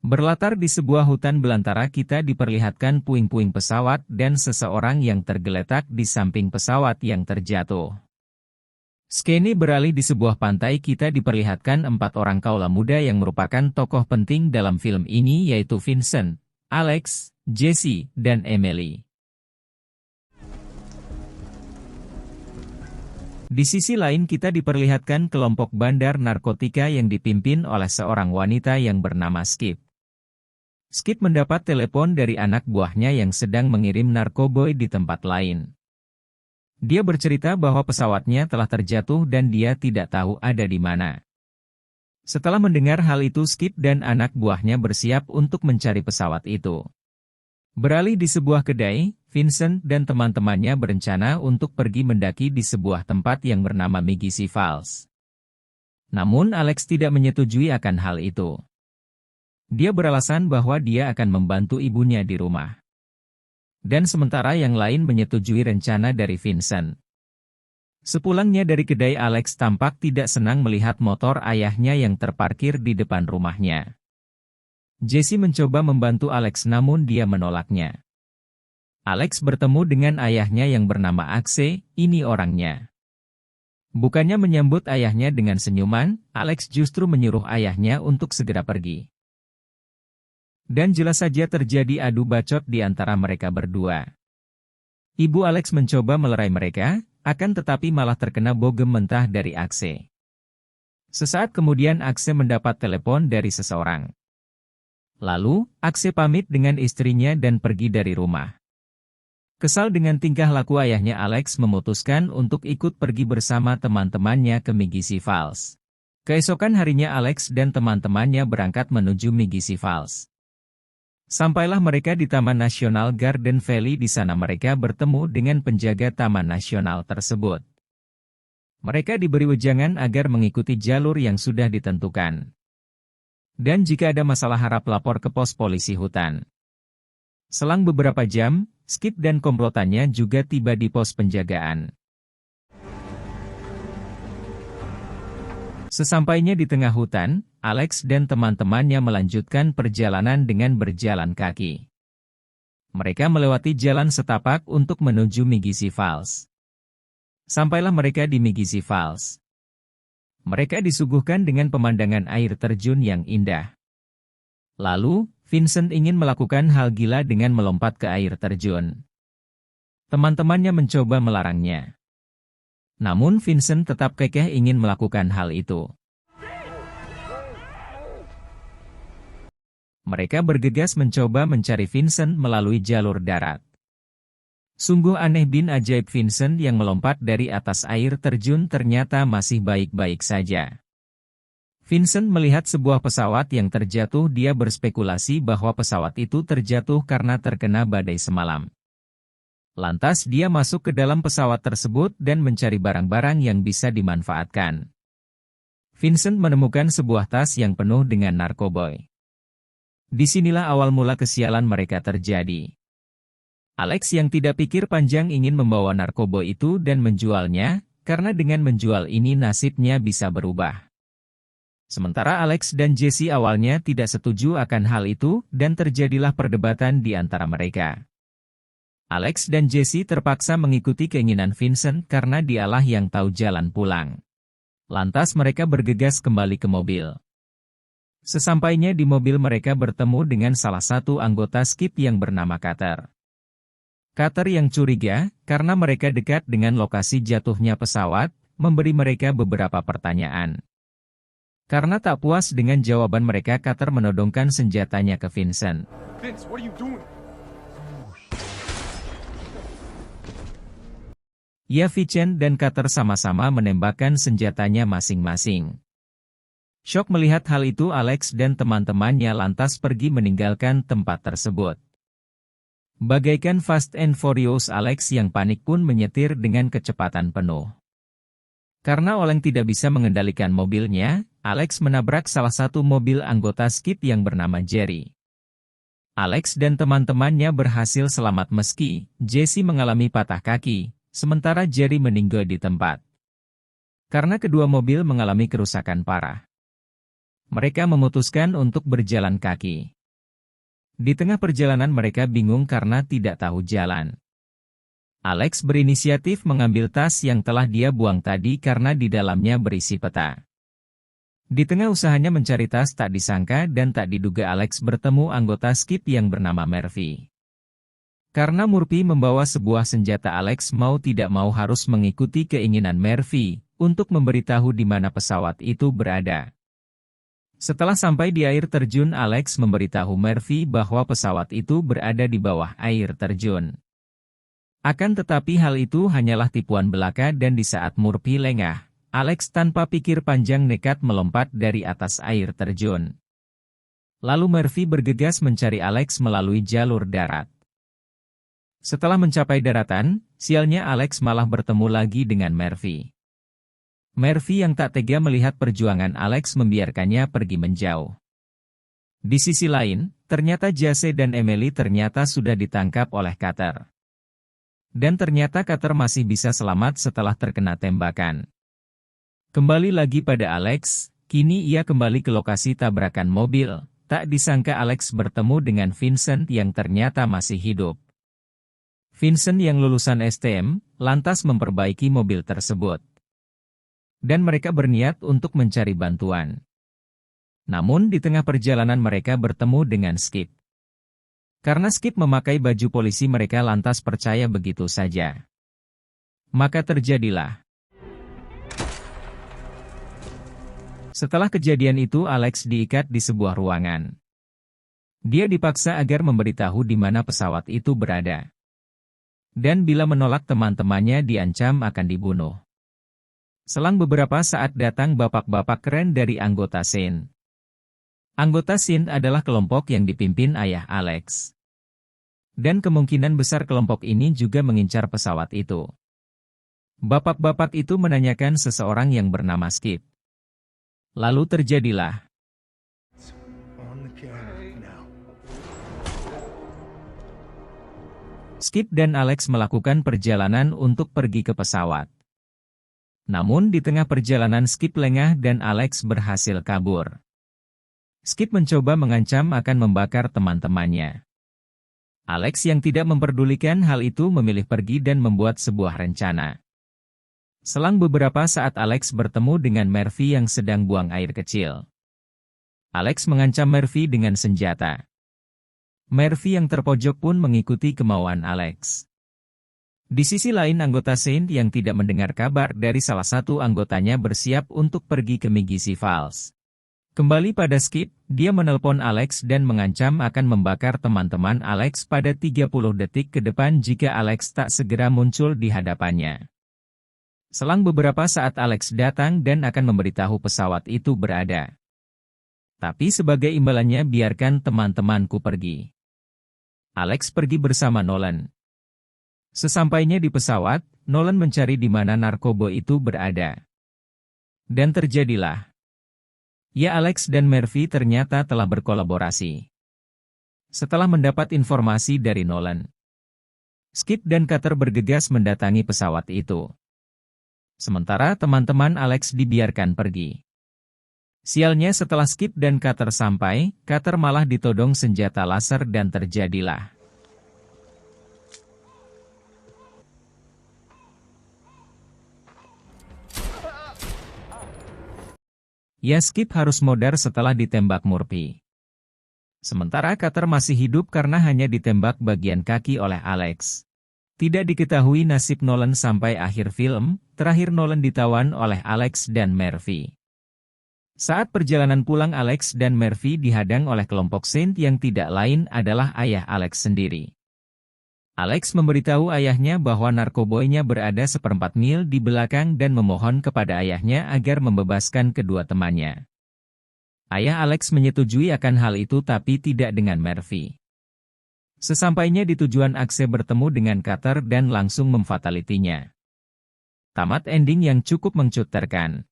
Berlatar di sebuah hutan belantara, kita diperlihatkan puing-puing pesawat dan seseorang yang tergeletak di samping pesawat yang terjatuh. Skene beralih di sebuah pantai, kita diperlihatkan 4 orang kaula muda yang merupakan tokoh penting dalam film ini, yaitu Vincent, Alex, Jesse, dan Emily. Di sisi lain kita diperlihatkan kelompok bandar narkotika yang dipimpin oleh seorang wanita yang bernama Skip. Skip mendapat telepon dari anak buahnya yang sedang mengirim narkoboy di tempat lain. Dia bercerita bahwa pesawatnya telah terjatuh dan dia tidak tahu ada di mana. Setelah mendengar hal itu, Skip dan anak buahnya bersiap untuk mencari pesawat itu. Beralih di sebuah kedai, Vincent dan teman-temannya berencana untuk pergi mendaki di sebuah tempat yang bernama Migisi Falls. Namun Alex tidak menyetujui akan hal itu. Dia beralasan bahwa dia akan membantu ibunya di rumah. Dan sementara yang lain menyetujui rencana dari Vincent. Sepulangnya dari kedai, Alex tampak tidak senang melihat motor ayahnya yang terparkir di depan rumahnya. Jesse mencoba membantu Alex namun dia menolaknya. Alex bertemu dengan ayahnya yang bernama Axe, ini orangnya. Bukannya menyambut ayahnya dengan senyuman, Alex justru menyuruh ayahnya untuk segera pergi. Dan jelas saja terjadi adu bacot di antara mereka berdua. Ibu Alex mencoba melerai mereka, akan tetapi malah terkena bogem mentah dari Axe. Sesaat kemudian Axe mendapat telepon dari seseorang. Lalu, Axe pamit dengan istrinya dan pergi dari rumah. Kesal dengan tingkah laku ayahnya, Alex memutuskan untuk ikut pergi bersama teman-temannya ke Migisi Falls. Keesokan harinya Alex dan teman-temannya berangkat menuju Migisi Falls. Sampailah mereka di Taman Nasional Garden Valley. Di sana mereka bertemu dengan penjaga Taman Nasional tersebut. Mereka diberi wejangan agar mengikuti jalur yang sudah ditentukan. Dan jika ada masalah harap lapor ke pos polisi hutan. Selang beberapa jam, Skip dan komplotannya juga tiba di pos penjagaan. Sesampainya di tengah hutan, Alex dan teman-temannya melanjutkan perjalanan dengan berjalan kaki. Mereka melewati jalan setapak untuk menuju Migisi Falls. Sampailah mereka di Migisi Falls. Mereka disuguhkan dengan pemandangan air terjun yang indah. Lalu, Vincent ingin melakukan hal gila dengan melompat ke air terjun. Teman-temannya mencoba melarangnya. Namun Vincent tetap kekeh ingin melakukan hal itu. Mereka bergegas mencoba mencari Vincent melalui jalur darat. Sungguh aneh bin ajaib, Vincent yang melompat dari atas air terjun ternyata masih baik-baik saja. Vincent melihat sebuah pesawat yang terjatuh, dia berspekulasi bahwa pesawat itu terjatuh karena terkena badai semalam. Lantas dia masuk ke dalam pesawat tersebut dan mencari barang-barang yang bisa dimanfaatkan. Vincent menemukan sebuah tas yang penuh dengan narkoboy. Disinilah awal mula kesialan mereka terjadi. Alex yang tidak pikir panjang ingin membawa narkoboy itu dan menjualnya, karena dengan menjual ini nasibnya bisa berubah. Sementara Alex dan Jesse awalnya tidak setuju akan hal itu, dan terjadilah perdebatan di antara mereka. Alex dan Jesse terpaksa mengikuti keinginan Vincent karena dialah yang tahu jalan pulang. Lantas mereka bergegas kembali ke mobil. Sesampainya di mobil mereka bertemu dengan salah satu anggota Skip yang bernama Carter. Carter yang curiga, karena mereka dekat dengan lokasi jatuhnya pesawat, memberi mereka beberapa pertanyaan. Karena tak puas dengan jawaban mereka, Carter menodongkan senjatanya ke Vincent. Vince, what are you doing? Ya, Vincent dan Carter sama-sama menembakkan senjatanya masing-masing. Syok melihat hal itu, Alex dan teman-temannya lantas pergi meninggalkan tempat tersebut. Bagaikan Fast and Furious, Alex yang panik pun menyetir dengan kecepatan penuh. Karena Oleng tidak bisa mengendalikan mobilnya, Alex menabrak salah satu mobil anggota Skip yang bernama Jerry. Alex dan teman-temannya berhasil selamat meski Jesse mengalami patah kaki, sementara Jerry meninggal di tempat. Karena kedua mobil mengalami kerusakan parah. Mereka memutuskan untuk berjalan kaki. Di tengah perjalanan mereka bingung karena tidak tahu jalan. Alex berinisiatif mengambil tas yang telah dia buang tadi karena di dalamnya berisi peta. Di tengah usahanya mencari tas, tak disangka dan tak diduga Alex bertemu anggota Skip yang bernama Murphy. Karena Murphy membawa sebuah senjata, Alex mau tidak mau harus mengikuti keinginan Murphy untuk memberitahu di mana pesawat itu berada. Setelah sampai di air terjun, Alex memberitahu Murphy bahwa pesawat itu berada di bawah air terjun. Akan tetapi hal itu hanyalah tipuan belaka dan di saat Murphy lengah, Alex tanpa pikir panjang nekat melompat dari atas air terjun. Lalu Murphy bergegas mencari Alex melalui jalur darat. Setelah mencapai daratan, sialnya Alex malah bertemu lagi dengan Murphy. Murphy yang tak tega melihat perjuangan Alex membiarkannya pergi menjauh. Di sisi lain, ternyata Jesse dan Emily ternyata sudah ditangkap oleh Cutter. Dan ternyata Cutter masih bisa selamat setelah terkena tembakan. Kembali lagi pada Alex, kini ia kembali ke lokasi tabrakan mobil. Tak disangka Alex bertemu dengan Vincent yang ternyata masih hidup. Vincent yang lulusan STM, lantas memperbaiki mobil tersebut. Dan mereka berniat untuk mencari bantuan. Namun di tengah perjalanan mereka bertemu dengan Skip. Karena Skip memakai baju polisi, mereka lantas percaya begitu saja. Maka terjadilah. Setelah kejadian itu, Alex diikat di sebuah ruangan. Dia dipaksa agar memberitahu di mana pesawat itu berada. Dan bila menolak, teman-temannya diancam akan dibunuh. Selang beberapa saat datang bapak-bapak keren dari anggota SIN. Anggota SIN adalah kelompok yang dipimpin ayah Alex. Dan kemungkinan besar kelompok ini juga mengincar pesawat itu. Bapak-bapak itu menanyakan seseorang yang bernama Skip. Lalu terjadilah. Skip dan Alex melakukan perjalanan untuk pergi ke pesawat. Namun di tengah perjalanan Skip lengah dan Alex berhasil kabur. Skip mencoba mengancam akan membakar teman-temannya. Alex yang tidak memperdulikan hal itu memilih pergi dan membuat sebuah rencana. Selang beberapa saat Alex bertemu dengan Murphy yang sedang buang air kecil. Alex mengancam Murphy dengan senjata. Murphy yang terpojok pun mengikuti kemauan Alex. Di sisi lain, anggota Saint yang tidak mendengar kabar dari salah satu anggotanya bersiap untuk pergi ke Migisi Falls. Kembali pada Skip, dia menelpon Alex dan mengancam akan membakar teman-teman Alex pada 30 detik ke depan jika Alex tak segera muncul di hadapannya. Selang beberapa saat Alex datang dan akan memberitahu pesawat itu berada. Tapi sebagai imbalannya, biarkan teman-temanku pergi. Alex pergi bersama Nolan. Sesampainya di pesawat, Nolan mencari di mana narkoba itu berada. Dan terjadilah. Ya, Alex dan Murphy ternyata telah berkolaborasi. Setelah mendapat informasi dari Nolan, Skip dan Cutter bergegas mendatangi pesawat itu. Sementara teman-teman Alex dibiarkan pergi. Sialnya setelah Skip dan Cutter sampai, Cutter malah ditodong senjata laser dan terjadilah. Ya, Skip harus modar setelah ditembak Murphy. Sementara Cutter masih hidup karena hanya ditembak bagian kaki oleh Alex. Tidak diketahui nasib Nolan sampai akhir film, terakhir Nolan ditawan oleh Alex dan Murphy. Saat perjalanan pulang, Alex dan Murphy dihadang oleh kelompok Saint yang tidak lain adalah ayah Alex sendiri. Alex memberitahu ayahnya bahwa narkoboynya berada 1/4 mil di belakang dan memohon kepada ayahnya agar membebaskan kedua temannya. Ayah Alex menyetujui akan hal itu tapi tidak dengan Murphy. Sesampainya di tujuan, Axe bertemu dengan Cutter dan langsung memfatalitinya. Tamat ending yang cukup mengcuterkan.